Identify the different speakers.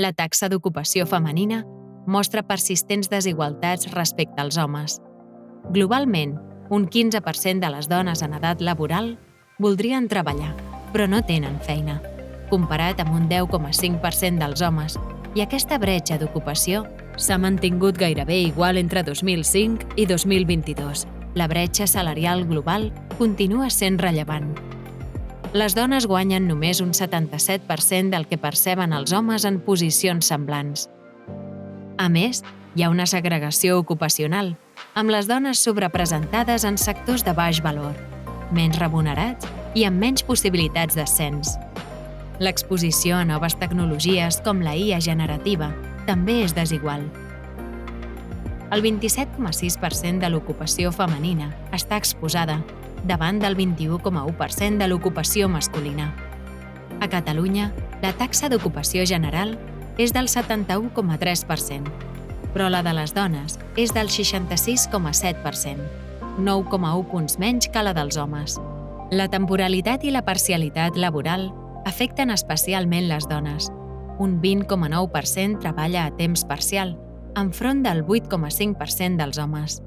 Speaker 1: La taxa d'ocupació femenina mostra persistents desigualtats respecte als homes. Globalment, un 15% de les dones en edat laboral voldrien treballar, però no tenen feina, comparat amb un 10,5% dels homes, i aquesta bretxa d'ocupació s'ha mantingut gairebé igual entre 2005 i 2022. La bretxa salarial global continua sent rellevant. Les dones guanyen només un 77% del que perceben els homes en posicions semblants. A més, hi ha una segregació ocupacional, amb les dones sobrerepresentades en sectors de baix valor, menys remunerats i amb menys possibilitats d'ascens. L'exposició a noves tecnologies com la IA generativa també és desigual. El 27,6% de l'ocupació femenina està exposada, davant del 21,1% de l'ocupació masculina. A Catalunya, la taxa d'ocupació general és del 71,3%, però la de les dones és del 66,7%, 9,1 punts menys que la dels homes. La temporalitat i la parcialitat laboral afecten especialment les dones. Un 20,9% treballa a temps parcial, enfront del 8,5% dels homes.